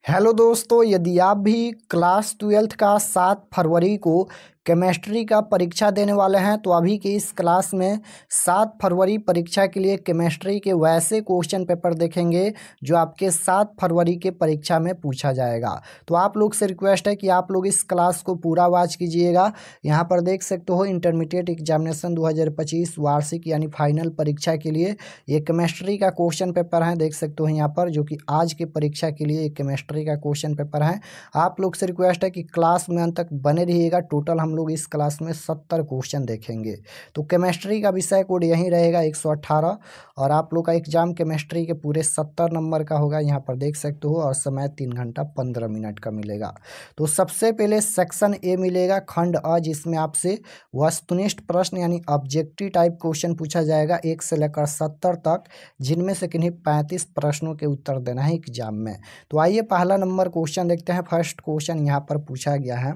Hello दोस्तों, यदि आप भी क्लास 12th का 7 फरवरी को केमिस्ट्री का परीक्षा देने वाले हैं तो अभी की इस क्लास में 7 फरवरी परीक्षा के लिए केमिस्ट्री के वैसे क्वेश्चन पेपर देखेंगे जो आपके 7 फरवरी के परीक्षा में पूछा जाएगा। तो आप लोग से रिक्वेस्ट है कि आप लोग इस क्लास को पूरा वॉच कीजिएगा। यहाँ पर देख सकते हो इंटरमीडिएट एग्जामिनेशन 2025 वार्षिक यानी फाइनल परीक्षा के लिए ये केमिस्ट्री का क्वेश्चन पेपर है। देख सकते हो यहाँ पर जो कि आज के परीक्षा के लिए केमिस्ट्री का क्वेश्चन पेपर है। आप लोग से रिक्वेस्ट है कि क्लास में अंत तक बने रहिएगा। टोटल हम लोग इस क्लास में 70 क्वेश्चन देखेंगे। तो केमिस्ट्री का विषय कोड यहीं रहेगा 118 और आप लोग का एग्जाम केमिस्ट्री के पूरे 70 नंबर का होगा। यहाँ पर देख सकते हो और समय 3 घंटा 15 मिनट का मिलेगा। तो सबसे पहले सेक्शन ए मिलेगा खंड अ, जिसमें आपसे वस्तुनिष्ठ प्रश्न यानी ऑब्जेक्टिव टाइप क्वेश्चन पूछा जाएगा 1 से लेकर 70 तक, जिनमें से किन्हीं 35 प्रश्नों के उत्तर देना है एग्जाम में। तो आइए पहला नंबर क्वेश्चन देखते हैं। फर्स्ट क्वेश्चन यहाँ पर पूछा गया है।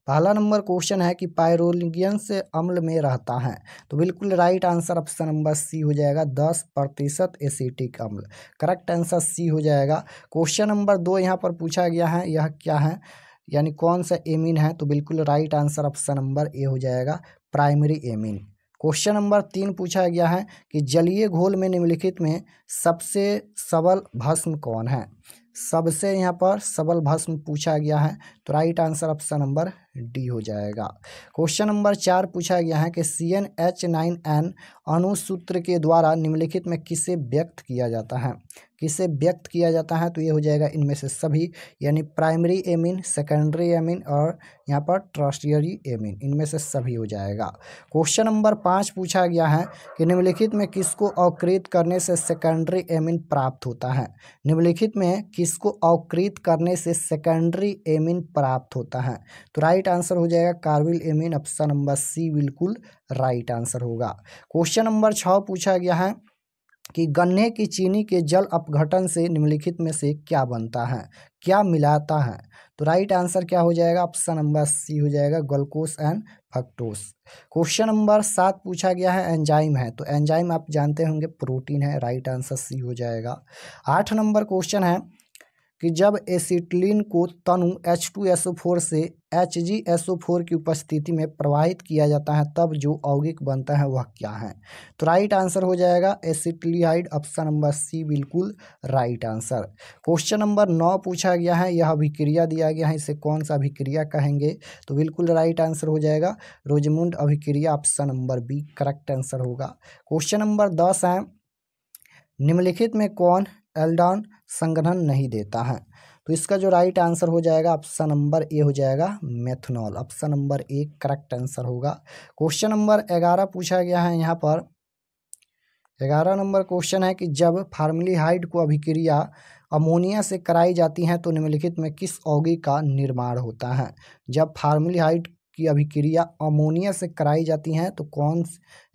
पहला नंबर क्वेश्चन है कि पायरोलियंस अम्ल में रहता है। तो बिल्कुल right answer option number C हो जाएगा, 10% एसिटिक अम्ल। करेक्ट आंसर सी हो जाएगा। क्वेश्चन नंबर 2 यहाँ पर पूछा गया है, यह क्या है यानी कौन सा एमीन है। तो बिल्कुल right answer option number A हो जाएगा, प्राइमरी एमीन। क्वेश्चन नंबर 3 पूछा गया है कि जलीय घोल में निम्नलिखित में सबसे सबल भस्म कौन है। सबसे यहाँ पर सबल भस्म पूछा गया है, तो right answer option number D हो जाएगा। क्वेश्चन नंबर 4 पूछा गया है कि CnH9n अणुसूत्र के द्वारा निम्नलिखित में किसे व्यक्त किया जाता है। किसे व्यक्त किया जाता है, तो ये हो जाएगा इनमें से सभी, यानी प्राइमरी एमीन, सेकेंडरी एमीन और यहाँ पर टर्शियरी एमीन, इनमें से सभी हो जाएगा। क्वेश्चन नंबर 5 पूछा गया है कि निम्नलिखित में किसको अवकृत करने से सेकेंडरी एमीन प्राप्त होता है। निम्नलिखित में किसको अवकृत करने से सेकेंडरी एमीन प्राप्त होता है। तो राइट आंसर हो जाएगा carbylamine, option number C बिल्कुल राइट आंसर होगा। क्वेश्चन नंबर 6 पूछा गया है कि गन्ने की चीनी के जल अपघटन से निम्नलिखित में से क्या बनता है, क्या मिलाता है। तो राइट आंसर क्या हो जाएगा, ऑप्शन नंबर सी हो जाएगा, glucose and fructose. Question number 7 पूछा गया है एंजाइम है। तो एंजाइम आप जानते होंगे प्रोटीन है, राइट आंसर सी हो जाएगा। 8 नंबर क्वेश्चन है कि जब एसिटिलीन को तनु H2SO4 से HgSO4 की उपस्थिति में प्रवाहित किया जाता है तब जो यौगिक बनता है वह क्या है। तो राइट आंसर हो जाएगा एसिटिल्डिहाइड, ऑप्शन नंबर सी बिल्कुल राइट आंसर। क्वेश्चन नंबर 9 पूछा गया है, यह अभिक्रिया दिया गया है, इसे कौन सा अभिक्रिया कहेंगे। तो बिल्कुल राइट आंसर हो जाएगा रोजमुंड अभिक्रिया, option number B correct answer होगा। क्वेश्चन नंबर 10 है, निम्नलिखित में कौन एल्डोन संघनन नहीं देता है। तो इसका जो राइट आंसर हो जाएगा ऑप्शन नंबर ए हो जाएगा methanol, option number A correct answer होगा। क्वेश्चन नंबर 11 पूछा गया है। यहाँ पर 11 नंबर क्वेश्चन है कि जब फार्मल्डिहाइड को अभिक्रिया अमोनिया से कराई जाती है तो निम्नलिखित में किस यौगिक का निर्माण होता है। जब फार्मल्डिहाइड की अभिक्रिया अमोनिया से कराई जाती हैं तो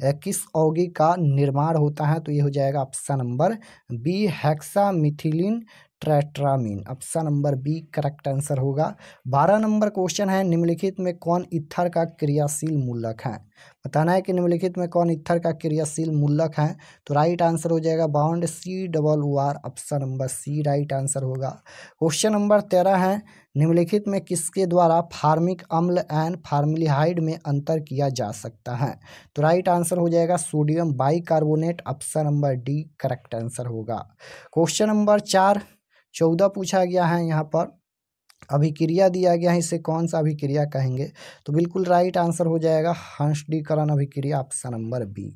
किस यौगिक का निर्माण होता है। तो ये हो जाएगा option number B, hexamethylenetetramine, option number B correct answer होगा। 12 नंबर क्वेश्चन है, निम्नलिखित में कौन ईथर का क्रियाशील मूलक है। बताना है कि निम्नलिखित में कौन ईथर का क्रियाशील मूलक है। तो राइट आंसर हो जाएगा bond COOR, option number C right answer होगा। क्वेश्चन नंबर 13 है, निम्नलिखित में किसके द्वारा फार्मिक अम्ल एंड फार्मल्डिहाइड में अंतर किया जा सकता है। तो राइट आंसर हो जाएगा sodium bicarbonate, option number D correct answer होगा। क्वेश्चन नंबर 14 पूछा गया है। यहाँ पर अभिक्रिया दिया गया है, इसे कौन सा अभिक्रिया कहेंगे। तो बिल्कुल राइट आंसर हो जाएगा हंसडीकरण अभिक्रिया, option number B.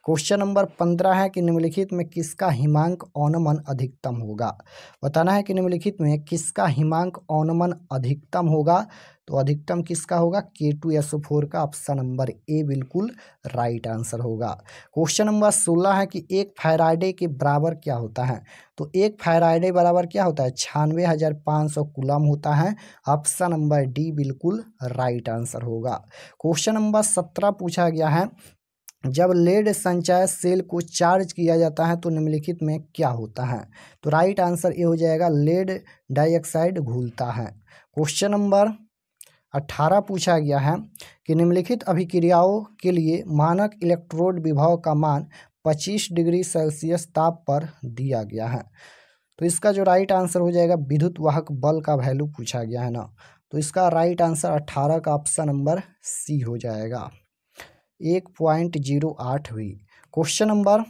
Question number 15 है कि निम्नलिखित में किसका हिमांक औनमन अधिकतम होगा। बताना है कि निम्नलिखित में किसका हिमांक औनमन अधिकतम होगा। तो अधिकतम किसका होगा, K2SO4 का, ऑप्शन नंबर ए बिल्कुल राइट आंसर होगा। क्वेश्चन नंबर 16 है कि एक फैराडे के बराबर क्या होता है। तो एक फैराडे बराबर क्या होता है, 96,500 कूलम होता है, ऑप्शन नंबर डी बिल्कुल राइट आंसर होगा। क्वेश्चन नंबर 17 पूछा गया है, जब लेड संचय सेल को चार्ज किया जाता है तो निम्नलिखित में क्या होता है। तो राइट आंसर ये हो जाएगा लेड डाइऑक्साइड घुलता है। क्वेश्चन नंबर 18 पूछा गया है कि निम्नलिखित अभिक्रियाओं के लिए मानक इलेक्ट्रोड विभव का मान 25 डिग्री सेल्सियस ताप पर दिया गया है। तो इसका जो राइट आंसर हो जाएगा विद्युत वाहक बल का वैल्यू पूछा गया है ना, तो इसका राइट आंसर 18 का ऑप्शन नंबर सी हो जाएगा। 1.08 हुई। क्वेश्चन नंबर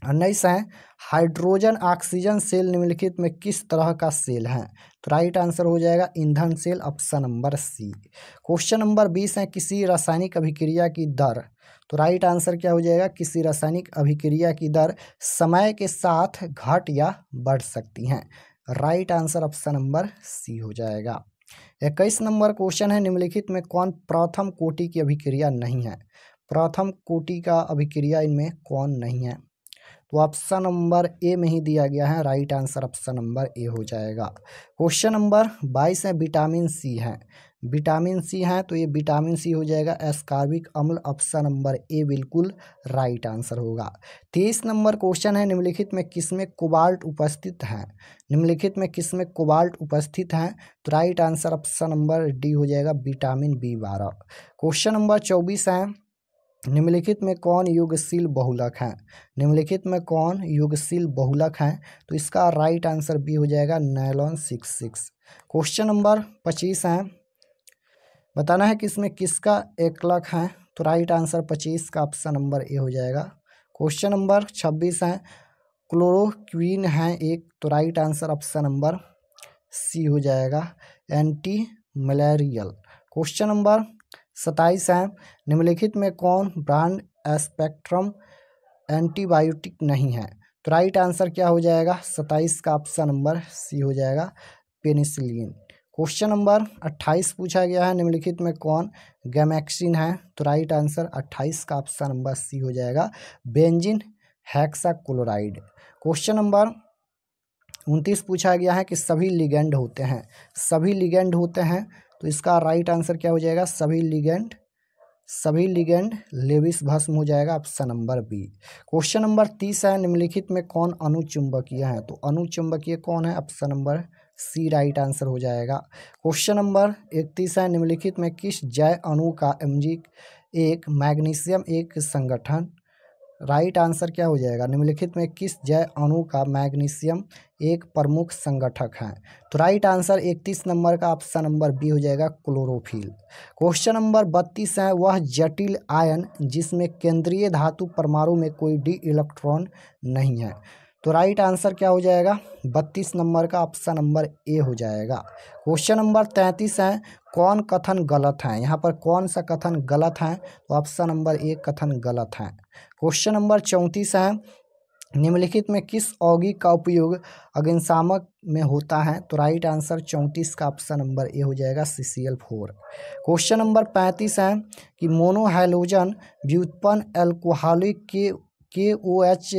19 है, हाइड्रोजन ऑक्सीजन सेल निम्नलिखित में किस तरह का सेल है? तो राइट आंसर हो जाएगा ईंधन cell, option number C. Question number 20 है, किसी रासायनिक अभिक्रिया की दर, तो राइट आंसर क्या हो जाएगा? किसी रासायनिक अभिक्रिया की दर समय के साथ घट या बढ़ सकती हैं। Right answer option number C हो जाएगा। 21 नंबर क्वेश्चन है, निम्नलिखित में कौन प्रथम कोटि की अभिक्रिया नहीं है? प्रथम कोटि का अभिक्रिया इनमें कौन नहीं है? तो ऑप्शन नंबर ए में ही दिया गया है, right answer option number A हो जाएगा। क्वेश्चन नंबर 22 है, विटामिन सी है, विटामिन सी है तो ये विटामिन सी हो जाएगा एस्कॉर्बिक अम्ल, ऑप्शन नंबर ए बिल्कुल राइट आंसर होगा। 23 नंबर क्वेश्चन है, निम्नलिखित में किसमें कोबाल्ट उपस्थित है? निम्नलिखित में किसमें कोबाल्ट उपस्थित है? तो right answer option number D हो जाएगा, विटामिन B12। क्वेश्चन नंबर 24 है, निम्नलिखित में कौन युगशील बहुलक है? निम्नलिखित में कौन युगशील बहुलक है? तो इसका राइट आंसर बी हो जाएगा, नायलॉन 66। क्वेश्चन नंबर 25 है, बताना है कि इसमें किसका एकलक है? तो राइट आंसर 25 का ऑप्शन नंबर ए हो जाएगा। क्वेश्चन नंबर 26 है, क्लोरोक्वीन है एक, तो right answer option number C हो जाएगा, एंटी मलेरियल। क्वेश्चन नंबर 27 है, निम्नलिखित में कौन ब्रांड स्पेक्ट्रम एंटीबायोटिक नहीं है? तो राइट आंसर क्या हो जाएगा? 27 का ऑप्शन नंबर सी हो जाएगा, पेनिसिलिन। क्वेश्चन नंबर 28 पूछा गया है, निम्नलिखित में कौन गैमेक्सिन है? तो राइट आंसर 28 का ऑप्शन नंबर सी हो जाएगा, बेंजीन हेक्साक्लोराइड। क्वेश्चन नंबर 29 पूछा गया है कि सभी लिगेंड होते हैं, सभी लिगेंड होते हैं, तो इसका राइट आंसर क्या हो जाएगा? सभी लिगेंड लेविस भस्म हो जाएगा, option number B. Question number 30 है, निम्नलिखित में कौन अणुचुंबकीय है? तो अणुचुंबकीय कौन है? Option number C right answer हो जाएगा। क्वेश्चन नंबर 31 है, निम्नलिखित में किस जैव अणु का Mg1 मैग्नीशियम एक संगठन? राइट आंसर क्या हो जाएगा? निम्नलिखित में किस जैव अणु का मैग्नीशियम एक प्रमुख संगठक है? तो राइट आंसर 31 नंबर का ऑप्शन नंबर बी हो जाएगा, क्लोरोफिल। क्वेश्चन नंबर 32 है, वह जटिल आयन जिसमें केंद्रीय धातु परमाणु में कोई डी इलेक्ट्रॉन नहीं है? तो राइट आंसर क्या हो जाएगा? 32 नंबर का ऑप्शन नंबर ए हो जाएगा। क्वेश्चन नंबर 33 है, कौन कथन गलत है? यहाँ पर कौन सा कथन गलत है? तो ऑप्शन नंबर ए कथन गलत है। क्वेश्चन नंबर 34 है, निम्नलिखित में किस यौगिक का उपयोग अग्निशामक में होता है? तो राइट आंसर 34 का ऑप्शन नंबर ए हो जाएगा, CCl4। क्वेश्चन नंबर 35 है कि मोनोहाइड्रोजन व्युत्पन्न एल्कोहलिक KOH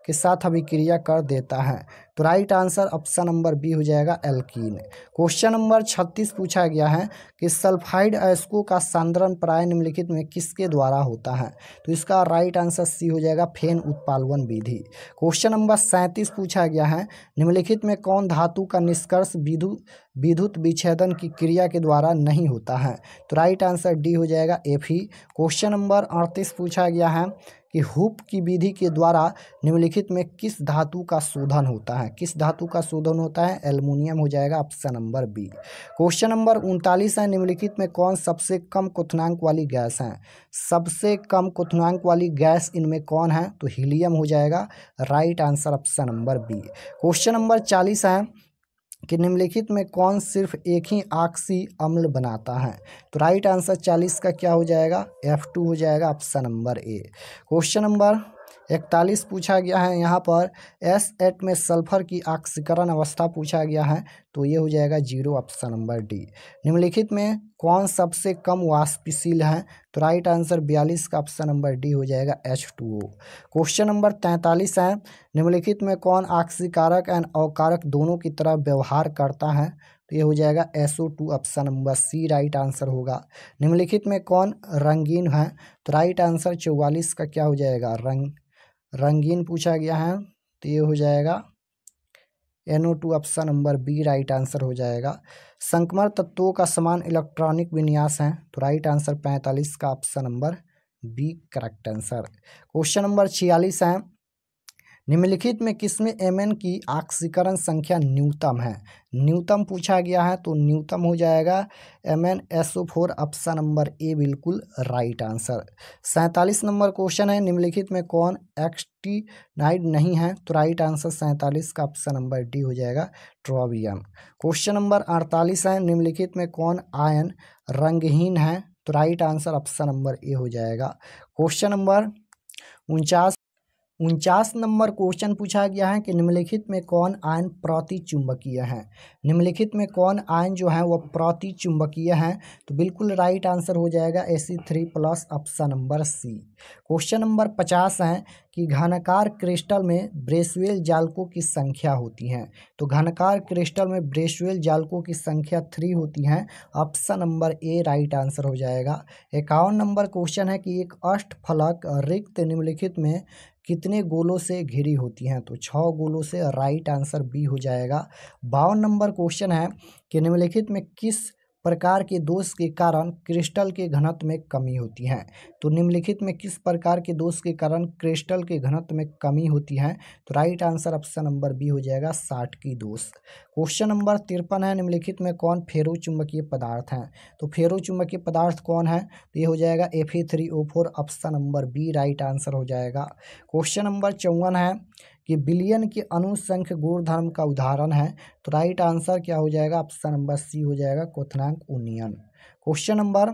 के साथ अभिक्रिया कर देता है? तो right answer option number B हो जाएगा, एल्कीन। क्वेश्चन नंबर 36 पूछा गया है कि सल्फाइड अयस्कों का सांद्रण प्राय निम्नलिखित में किसके द्वारा होता है? तो इसका राइट आंसर सी हो जाएगा, फेन उत्पादन विधि। क्वेश्चन नंबर 37 पूछा गया है, निम्नलिखित में कौन धातु का निष्कर्ष विद्युत विच्छेदन की क्रिया के द्वारा नहीं होता है? तो राइट आंसर डी हो जाएगा, Fe। क्वेश्चन नंबर 38 पूछा गया है कि हुप की विधि के द्वारा निम्नलिखित में किस धातु का शोधन होता है? किस धातु का शोधन होता है? एल्युमिनियम हो जाएगा, option number B. Question number 39 है, निम्नलिखित में कौन सबसे कम क्वथनांक वाली गैस है? सबसे कम क्वथनांक वाली गैस इनमें कौन है? तो हीलियम हो जाएगा, right answer option number B. Question number 40 है कि निम्नलिखित में कौन सिर्फ एक ही ऑक्सी अम्ल बनाता है? तो राइट आंसर 40 का क्या हो जाएगा? F2 हो जाएगा, option number A. Question number 41 पूछा गया है, यहाँ पर S8 में सल्फर की ऑक्सीकरण अवस्था पूछा गया है, तो ये हो जाएगा 0, ऑप्शन नंबर डी। निम्नलिखित में कौन सबसे कम वाष्पशील है? तो राइट आंसर 42 का ऑप्शन नंबर डी हो जाएगा, H2O। क्वेश्चन नंबर 43 है, निम्नलिखित में कौन ऑक्सीकारक एंड अवकारक दोनों की तरह व्यवहार करता है? तो ये हो जाएगा SO2, option number C right answer होगा। निम्नलिखित में कौन रंगीन है? तो राइट आंसर 44 का क्या हो जाएगा? रंगीन पूछा गया है, तो ये हो जाएगा NO2, option number B right answer हो जाएगा। संक्रमण तत्वों का समान इलेक्ट्रॉनिक विन्यास है, तो राइट आंसर 45 का option number B correct answer. Question number 46 है, निम्नलिखित में किसमें Mn की ऑक्सीकरण संख्या न्यूनतम है? न्यूनतम पूछा गया है तो न्यूनतम हो जाएगा MnSO4, ऑप्शन नंबर ए बिल्कुल राइट आंसर। 47 नंबर क्वेश्चन है, निम्नलिखित में कौन एक्टिनाइड नहीं है? तो राइट आंसर 47 का ऑप्शन नंबर डी हो जाएगा, ट्रोबियम। क्वेश्चन नंबर 48 है, निम्नलिखित में कौन आयन रंगहीन है? तो right answer option number A हो जाएगा। क्वेश्चन नंबर 49 नंबर क्वेश्चन पूछा गया है कि निम्नलिखित में कौन आयन प्रतिचुंबकीय है? निम्नलिखित में कौन आयन जो है वह प्रतिचुंबकीय है? तो बिल्कुल राइट आंसर हो जाएगा Ac3+, option number C. Question number 50 है कि घनाकार क्रिस्टल में ब्रेसवेल जालकों की संख्या होती है? तो घनाकार क्रिस्टल में ब्रेसवेल जालकों की संख्या 3 होती है, option number A right answer हो जाएगा। 51 नंबर क्वेश्चन है कि एक अष्टफलक रिक्त निम्नलिखित में कितने गोलों से घिरी होती हैं? तो 6 गोलों से, राइट आंसर बी हो जाएगा। 52 नंबर क्वेश्चन है कि निम्नलिखित में किस प्रकार के दोष के कारण क्रिस्टल के घनत्व में कमी होती है? तो निम्नलिखित में किस प्रकार के दोष के कारण क्रिस्टल के घनत्व में कमी होती है? तो right answer option number B हो जाएगा, 60 की दोष। क्वेश्चन नंबर 53 है, निम्नलिखित में कौन फेरो चुंबकीय पदार्थ है? तो फेरो चुंबकीय पदार्थ कौन है? तो ये हो जाएगा Fe3O4, option number B right answer हो जाएगा। क्वेश्चन नंबर 54 है कि बिलियन के अनुसंख्य गुणधर्म का उदाहरण है? तो राइट आंसर क्या हो जाएगा? ऑप्शन नंबर सी हो जाएगा, क्वथनांक उन्नयन। क्वेश्चन नंबर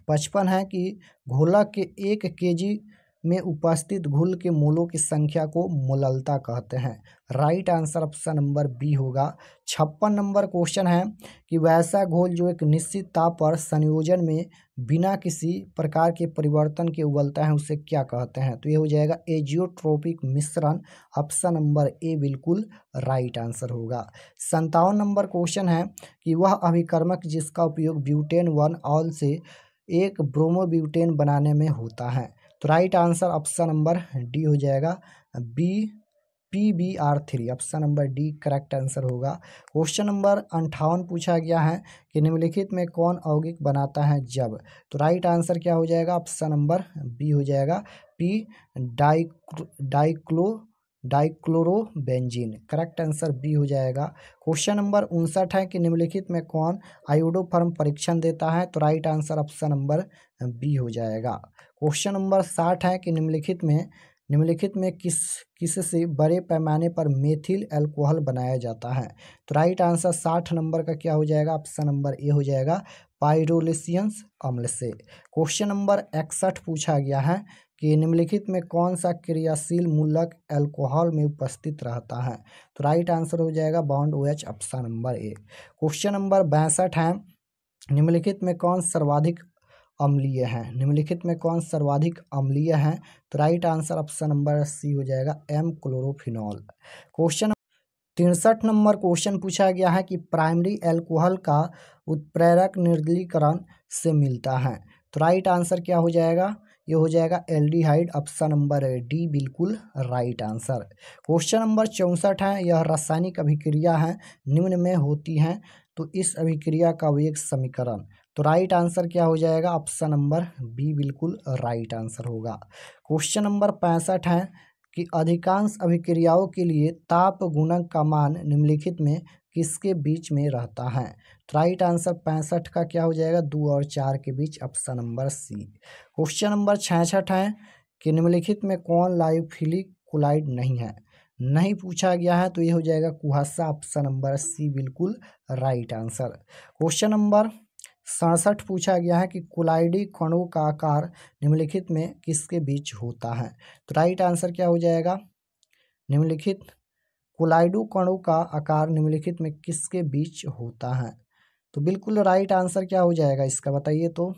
55 है कि घोलक के 1 kg में उपस्थित घुल के मोलों की संख्या को मोललता कहते हैं? Right answer option number B होगा। 56 नंबर क्वेश्चन है कि वैसा घोल जो एक निश्चित ताप पर संयोजन में बिना किसी प्रकार के परिवर्तन के उबलता है उसे क्या कहते हैं? तो ये हो जाएगा एजियोट्रोपिक मिश्रण, ऑप्शन नंबर ए बिल्कुल राइट आंसर होगा। 57 नंबर क्वेश्चन है कि वह अभिकर्मक जिसका उपयोग ब्यूटेन 1 ऑल से एक ब्रोमोब्यूटेन बनाने में होता है? तो right answer option number D हो जाएगा, PbR3, option number D correct answer होगा। क्वेश्चन नंबर 58 पूछा गया है कि निम्नलिखित में कौन यौगिक बनाता है जब? तो राइट आंसर क्या हो जाएगा? ऑप्शन नंबर बी हो जाएगा, P dichlorobenzene, correct answer B हो जाएगा। क्वेश्चन नंबर 59 है कि निम्नलिखित में कौन आयोडोफॉर्म परीक्षण देता है? तो right answer option number B हो जाएगा। क्वेश्चन नंबर 60 है कि निम्नलिखित में किससे बड़े पैमाने पर मेथिल अल्कोहल बनाया जाता है? तो राइट आंसर 60 नंबर का क्या हो जाएगा? ऑप्शन नंबर ए हो जाएगा, पाइरोलिसियस अम्ल से। क्वेश्चन नंबर 61 पूछा गया है कि निम्नलिखित में कौन सा क्रियाशील मूलक अल्कोहल में उपस्थित रहता है? तो राइट आंसर हो जाएगा bond OH, option number A. Question number 62 है, निम्नलिखित में कौन सर्वाधिक अम्लीय है? निम्नलिखित में कौन सर्वाधिक अम्लीय है? तो right answer option number C हो जाएगा, M chlorophenol. Question 63 number question पूछा गया है कि प्राइमरी अल्कोहल का उत्प्रेरक निर्जलीकरण से मिलता है? तो राइट आंसर क्या हो जाएगा? ये हो जाएगा एल्डिहाइड, ऑप्शन नंबर डी बिल्कुल राइट आंसर। क्वेश्चन नंबर 64 है, यह रासायनिक अभिक्रिया है निम्न में होती है तो इस अभिक्रिया का वेग समीकरण? तो राइट आंसर क्या हो जाएगा? ऑप्शन नंबर बी बिल्कुल राइट आंसर होगा। क्वेश्चन नंबर 65 है कि अधिकांश अभिक्रियाओं के लिए ताप गुणक का मान निम्नलिखित में किसके बीच में रहता है? तो राइट आंसर 65 का क्या हो जाएगा? 2 और 4 के बीच, option number C. Question number 66 है कि निम्नलिखित में कौन लाइयोफिलिक कोलाइड नहीं है? नहीं पूछा गया है तो ये हो जाएगा कुहासा, ऑप्शन नंबर सी बिल्कुल राइट आंसर। क्वेश्चन नंबर 67 पूछा गया है कि कोलाइडी कणों का आकार निम्नलिखित में किसके बीच होता है? तो राइट आंसर क्या हो जाएगा? निम्नलिखित कोलाइडो कणों का आकार निम्नलिखित में किसके बीच होता है? तो बिल्कुल राइट आंसर क्या हो जाएगा इसका बताइए तो?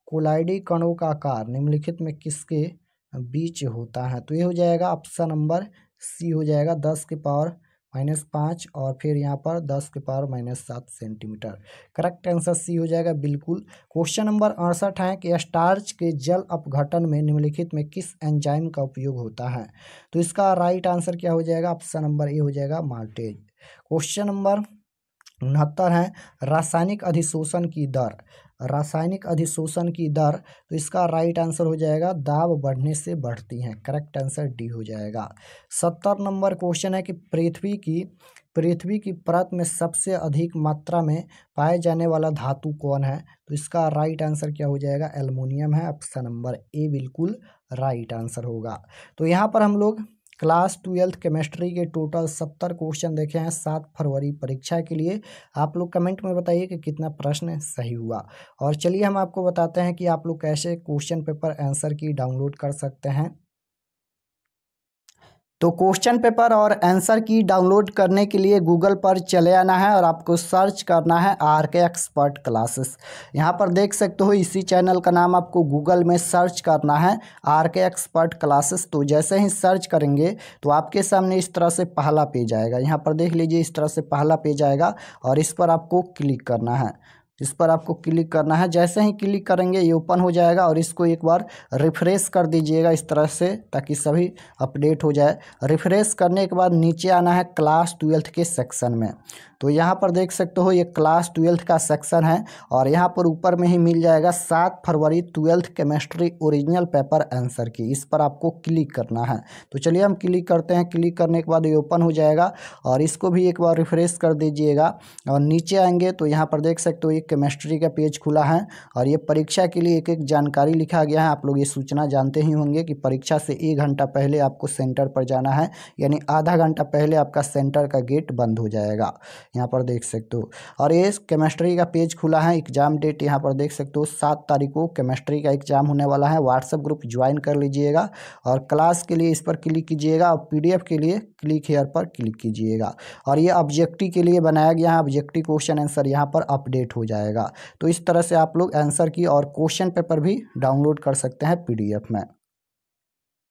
कोलाइडी कणों का आकार निम्नलिखित में किसके बीच होता है? तो ये हो जाएगा ऑप्शन नंबर सी हो जाएगा, 10⁻⁻5 और फिर यहाँ पर 10⁻⁻7 सेंटीमीटर। करेक्ट आंसर सी हो जाएगा बिल्कुल। क्वेश्चन नंबर 68 है कि स्टार्च के जल अपघटन में निम्नलिखित में किस एंजाइम का उपयोग होता है? तो इसका राइट आंसर क्या हो जाएगा? ऑप्शन नंबर ए हो जाएगा, माल्टेज। क्वेश्चन नंबर 69 है रासायनिक अधिशोषण की दर। रासायनिक अधिशोषण की दर, तो इसका राइट आंसर हो जाएगा दाब बढ़ने से बढ़ती हैं। करेक्ट आंसर डी हो जाएगा। 70 नंबर क्वेश्चन है कि पृथ्वी की परत में सबसे अधिक मात्रा में पाए जाने वाला धातु कौन है? तो इसका राइट आंसर क्या हो जाएगा? एल्युमिनियम है। ऑप्शन नंबर ए बिल्कुल राइट आंसर होगा। तो यहाँ पर हम लोग क्लास 12th केमिस्ट्री के टोटल 70 क्वेश्चन देखे हैं 7 फरवरी परीक्षा के लिए। आप लोग कमेंट में बताइए कि कितना प्रश्न सही हुआ। और चलिए हम आपको बताते हैं कि आप लोग कैसे क्वेश्चन पेपर आंसर की डाउनलोड कर सकते हैं। तो क्वेश्चन पेपर और आंसर की डाउनलोड करने के लिए गूगल पर चले आना है और आपको सर्च करना है आरके एक्सपर्ट क्लासेस। यहाँ पर देख सकते हो इसी चैनल का नाम आपको गूगल में सर्च करना है आरके एक्सपर्ट क्लासेस। तो जैसे ही सर्च करेंगे तो आपके सामने इस तरह से पहला पेज आएगा। यहाँ पर देख लीजिए इस तरह से पहला पेज आएगा और इस पर आपको क्लिक करना है। इस पर आपको क्लिक करना है। जैसे ही क्लिक करेंगे ये ओपन हो जाएगा और इसको एक बार रिफ्रेश कर दीजिएगा इस तरह से, ताकि सभी अपडेट हो जाए। रिफ्रेश करने के बाद नीचे आना है क्लास 12th के सेक्शन में। तो यहाँ पर देख सकते हो ये क्लास 12th का सेक्शन है और यहाँ पर ऊपर में ही मिल जाएगा 7 फरवरी 12th chemistry original paper answer की। इस पर आपको क्लिक करना है। तो चलिए हम क्लिक करते हैं। क्लिक करने के बाद ये ओपन हो जाएगा और इसको भी एक बार रिफ्रेश कर दीजिएगा और नीचे आएंगे तो यहाँ पर देख सकते हो एक केमिस्ट्री का पेज खुला है और ये परीक्षा के लिए एक एक जानकारी लिखा गया है। आप लोग ये सूचना जानते ही होंगे कि परीक्षा से 1 घंटा पहले आपको सेंटर पर जाना है, यानी आधा घंटा पहले आपका सेंटर का गेट बंद हो जाएगा। यहाँ पर देख सकते हो और ये केमिस्ट्री का पेज खुला है। एग्जाम डेट यहाँ पर देख सकते हो 7 तारीख को केमिस्ट्री का एग्जाम होने वाला है। व्हाट्सएप ग्रुप ज्वाइन कर लीजिएगा और क्लास के लिए इस पर क्लिक कीजिएगा और पीडीएफ के लिए क्लिक हेयर पर क्लिक कीजिएगा। और ये ऑब्जेक्टिव के लिए बनाया गया है। ऑब्जेक्टिव क्वेश्चन आंसर यहाँ पर अपडेट हो जाएगा। तो इस तरह से आप लोग आंसर की और क्वेश्चन पेपर भी डाउनलोड कर सकते हैं पीडीएफ में।